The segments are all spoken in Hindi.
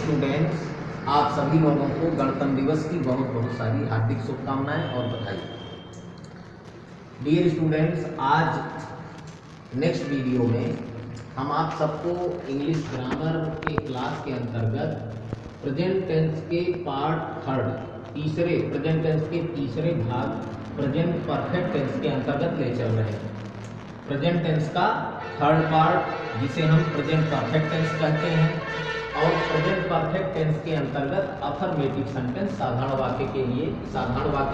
स्टूडेंट्स, आप सभी लोगों को गणतंत्र दिवस की बहुत बहुत सारी हार्दिक शुभकामनाएं और बधाई। डियर स्टूडेंट्स, आज नेक्स्ट वीडियो में हम आप सबको इंग्लिश ग्रामर के क्लास के अंतर्गत प्रेजेंट टेंस के पार्ट थर्ड प्रेजेंट टेंस के तीसरे भाग प्रेजेंट परफेक्ट टेंस के अंतर्गत ले चल रहे हैं। प्रेजेंट टेंस का थर्ड पार्ट जिसे हम प्रेजेंट परफेक्ट टेंस कहते हैं, और प्रेजेंट परफेक्ट टेंस के अंतर्गत अफर्मेटिव सेंटेंस साधारण वाक्य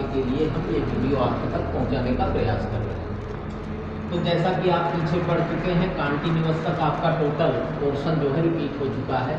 के लिए हम ये वीडियो आपके तक पहुंचाने का प्रयास कर रहे हैं। तो जैसा कि आप पीछे पढ़ चुके हैं, कंटिन्यूअस तक आपका टोटल पोर्शन जो है रिपीट हो चुका है।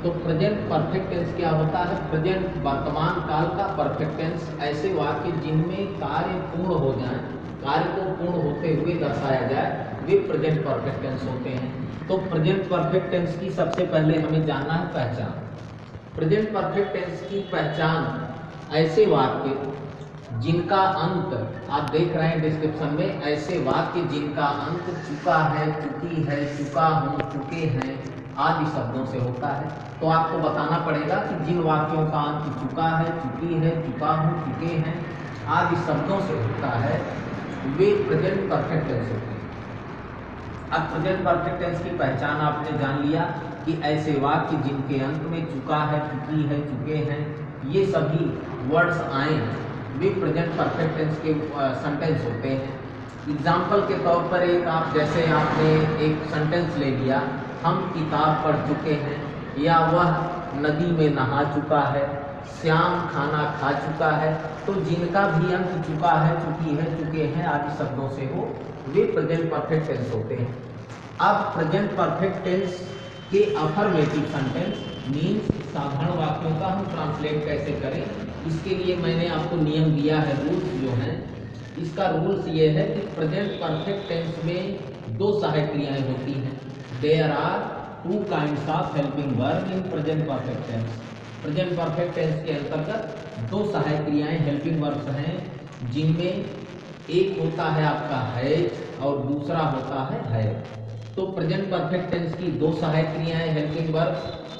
तो प्रेजेंट परफेक्ट टेंस क्या होता है? प्रेजेंट वर्तमान काल का परफेक्ट टेंस ऐसे वाक्य जिनमें कार्य पूर्ण हो जाए, कार्य को पूर्ण होते हुए दर्शाया जाए, वे प्रेजेंट परफेक्ट टेंस होते हैं। तो प्रेजेंट परफेक्ट टेंस की सबसे पहले हमें जानना है पहचान। प्रेजेंट परफेक्ट टेंस की पहचान ऐसे वाक्य जिनका अंत आप देख रहे हैं डिस्क्रिप्शन में, ऐसे वाक्य जिनका अंत चुका है, चुकी है, चुका हूँ, चुके हैं आदि शब्दों से होता है। तो आपको बताना पड़ेगा कि जिन वाक्यों का अंत चुका है, चुकी है, चुका हूँ, चुके हैं आदि शब्दों से होता है, वे प्रेजेंट परफेक्ट टेंस होते हैं। अब प्रेजेंट परफेक्ट टेंस की पहचान आपने जान लिया कि ऐसे वाक्य जिनके अंत में चुका है, चुकी है, चुके हैं, ये सभी वर्ड्स आए, वे प्रेजेंट परफेक्ट टेंस के सेंटेंस होते हैं। एग्जाम्पल के तौर पर जैसे आपने एक सेंटेंस ले लिया, हम किताब पढ़ चुके हैं, या वह नदी में नहा चुका है, श्याम खाना खा चुका है। तो जिनका भी अंत चुका है, चुकी है, चुके हैं आदि शब्दों से हो, वे प्रेजेंट परफेक्ट टेंस होते हैं। अब प्रेजेंट परफेक्ट टेंस के अफर्मेटिव सेंटेंस मीन्स साधारण वाक्यों का हम ट्रांसलेट कैसे करें, इसके लिए मैंने आपको नियम दिया है, रूल्स जो हैं। इसका रूल्स ये है कि प्रेजेंट परफेक्ट टेंस में दो सहायक क्रियाएं होती हैं। There are two kinds of helping verb in present perfect tense. Present perfect tense के अंतर्गत दो सहायक क्रियाएं हेल्पिंग वर्ब्स हैं, जिनमें एक होता है आपका हैज और दूसरा होता है। तो प्रेजेंट परफेक्ट टेंस की दो सहायक क्रियाएं हेल्पिंग वर्ब,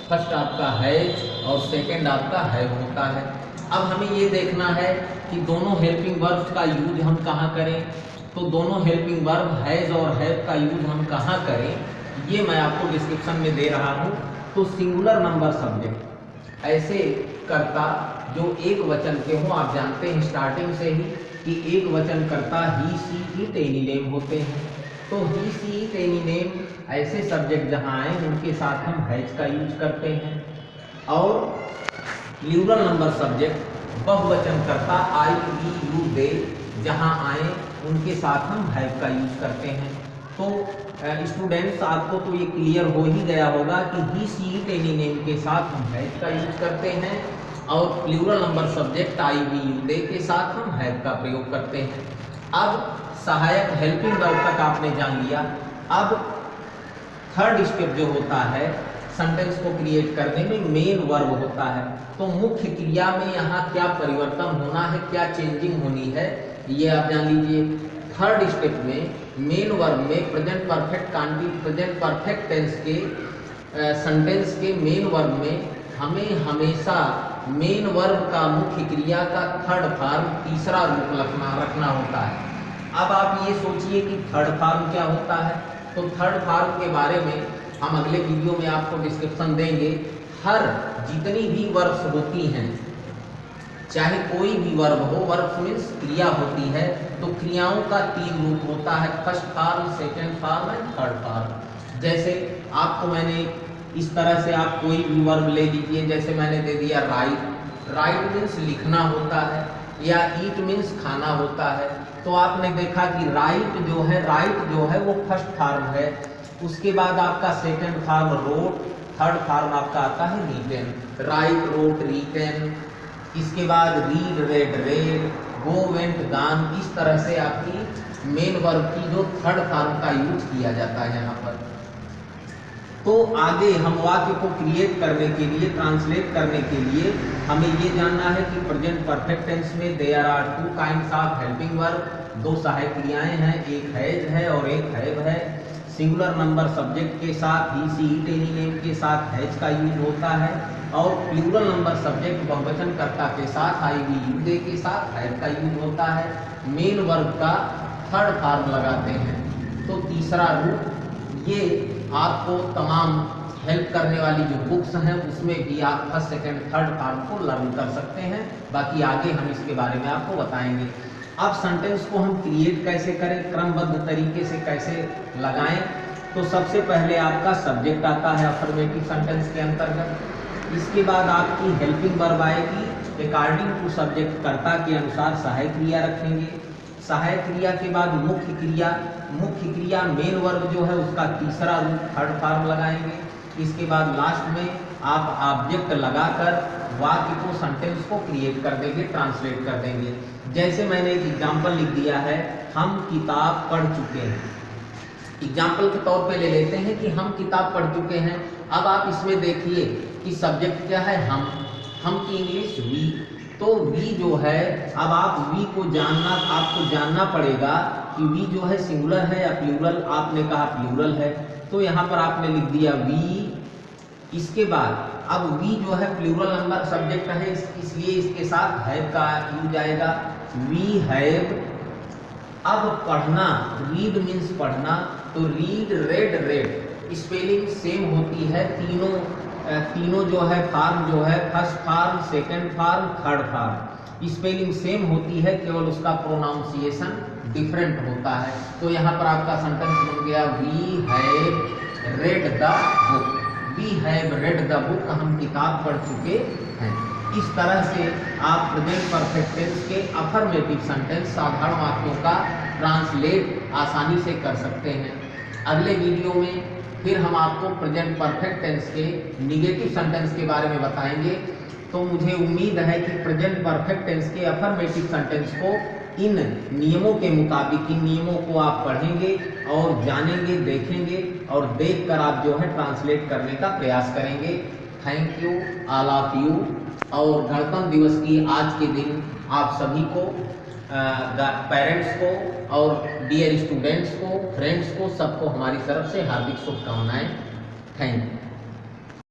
फर्स्ट आपका हैज और सेकंड आपका हैव होता है। अब हमें ये देखना है कि दोनों हेल्पिंग वर्ब्स का यूज हम कहाँ करें। तो दोनों हेल्पिंग वर्ब हैज और हैव का यूज हम कहाँ करें, ये मैं आपको डिस्क्रिप्शन में दे रहा हूँ। तो सिंगुलर नंबर सब्जेक्ट ऐसे कर्ता जो एक वचन के हों, आप जानते हैं स्टार्टिंग से ही कि एक वचन कर्ता ही, सी, इट, एनी नेम होते हैं। तो ही, सी, इट, एनी नेम ऐसे सब्जेक्ट जहाँ आए उनके साथ हम हैज का यूज करते हैं। और प्लूरल नंबर सब्जेक्ट बहुवचन कर्ता आई, वी, यू, दे जहाँ आए उनके साथ हम हैव का यूज करते हैं। तो स्टूडेंट्स, आपको तो ये क्लियर हो ही गया होगा कि he, she, it, any name के साथ हम हैज का यूज करते हैं, और plural number subject I, we, you, they के साथ हम हैव का प्रयोग करते हैं। अब सहायक हेल्पिंग वर्ब तक आपने जान लिया। अब थर्ड स्टेप जो होता है सेंटेंस को क्रिएट करने में, मेन वर्ब होता है। तो मुख्य क्रिया में यहाँ क्या परिवर्तन होना है, क्या चेंजिंग होनी है, ये आप जान लीजिए। थर्ड स्टेप में मेन वर्ब में प्रेजेंट परफेक्ट टेंस के सेंटेंस के मेन वर्ब में हमें हमेशा मेन वर्ब का मुख्य क्रिया का थर्ड फॉर्म, तीसरा रूप रखना होता है। अब आप ये सोचिए कि थर्ड फॉर्म क्या होता है। तो थर्ड फॉर्म के बारे में हम अगले वीडियो में आपको डिस्क्रिप्शन देंगे। हर जितनी भी वर्ब्स होती हैं, चाहे कोई भी वर्ब हो, वर्ब्स मीन्स क्रिया होती है, तो क्रियाओं का तीन रूप होता है, first form, second form and third form. जैसे आपको मैंने इस तरह से आप कोई भी वर्ब ले लीजिए, जैसे मैंने दे दिया राइट। राइट मीन्स लिखना होता है, या ईट मीन्स खाना होता है। तो आपने देखा कि राइट जो है वो फर्स्ट फॉर्म है। उसके बाद आपका second form wrote, third form आपका आता है रीटेन। Right, wrote, written. इसके बाद read, read, read, go, went, gone. इस तरह से आपकी मेन वर्ब की जो थर्ड फॉर्म का यूज किया जाता है यहाँ पर। तो आगे हम वाक्य को क्रिएट करने के लिए, ट्रांसलेट करने के लिए हमें ये जानना है कि प्रेजेंट परफेक्ट टेंस में there are two kinds of helping verb, दो सहायक क्रियाएं हैं, एक हैज है और एक हैव है। सिंगुलर नंबर सब्जेक्ट के साथ ही सी इट एनी नेम के साथ हैज का यूज होता है, और प्लूरल नंबर सब्जेक्ट बहुवचन कर्ता के साथ आई वी यू दे के साथ हैव का यूज होता है। मेन वर्ब का थर्ड फॉर्म लगाते हैं। तो तीसरा रूप ये आपको तमाम हेल्प करने वाली जो बुक्स हैं उसमें भी आप फर्स्ट सेकंड थर्ड फॉर्म को लर्न कर सकते हैं। बाकी आगे हम इसके बारे में आपको बताएंगे। अब सेंटेंस को हम क्रिएट कैसे करें, क्रमबद्ध तरीके से कैसे लगाएं। तो सबसे पहले आपका सब्जेक्ट आता है अफर्मेटिव सेंटेंस के अंतर्गत। इसके बाद आपकी हेल्पिंग वर्ब आएगी, अकॉर्डिंग टू सब्जेक्ट कर्ता के अनुसार सहायक क्रिया रखेंगे। सहायक क्रिया के बाद मुख्य क्रिया मेन वर्ब जो है उसका तीसरा रूप थर्ड फॉर्म लगाएंगे। इसके बाद लास्ट में आप ऑब्जेक्ट लगाकर वाक्य को सेंटेंस को क्रिएट कर देंगे, ट्रांसलेट कर देंगे। जैसे मैंने एक एग्जाम्पल लिख दिया है, हम किताब पढ़ चुके हैं। एग्जाम्पल के तौर पे ले लेते हैं कि हम किताब पढ़ चुके हैं। अब आप इसमें देखिए कि सब्जेक्ट क्या है, हम की इंग्लिश वी। तो वी जो है, अब आप वी को आपको जानना पड़ेगा कि वी जो है सिंगुलर है या प्लूरल। आपने कहा प्लूरल है, तो यहाँ पर आपने लिख दिया वी। इसके बाद अब वी जो है प्लूरल नंबर सब्जेक्ट है, इसलिए इसके साथ हैव का यूज आएगा, वी हैव। अब पढ़ना, रीड मीन्स पढ़ना, तो रीड, रेड, स्पेलिंग सेम होती है। तीनों जो है फॉर्म जो है first form, second form, third form, spelling same होती है, केवल उसका प्रोनाउंसिएशन डिफरेंट होता है। तो यहाँ पर आपका सेंटेंस बन गया we have read the book. We have read the book, हम किताब पढ़ चुके हैं। इस तरह से आप प्रेजेंट परफेक्ट टेंस के अफर्मेटिव सेंटेंस साधारण वाक्यों का ट्रांसलेट आसानी से कर सकते हैं। अगले वीडियो में फिर हम आपको प्रेजेंट परफेक्ट टेंस के निगेटिव सेंटेंस के बारे में बताएंगे। तो मुझे उम्मीद है कि प्रेजेंट परफेक्ट टेंस के अफर्मेटिव सेंटेंस को इन नियमों के मुताबिक, इन नियमों को आप पढ़ेंगे और जानेंगे, देखेंगे, और देखकर आप जो है ट्रांसलेट करने का प्रयास करेंगे। Thank you all of you. और गणतंत्र दिवस की आज के दिन आप सभी को, पेरेंट्स को और डियर स्टूडेंट्स को, फ्रेंड्स को, सबको हमारी तरफ से हार्दिक शुभकामनाएं। Thank you.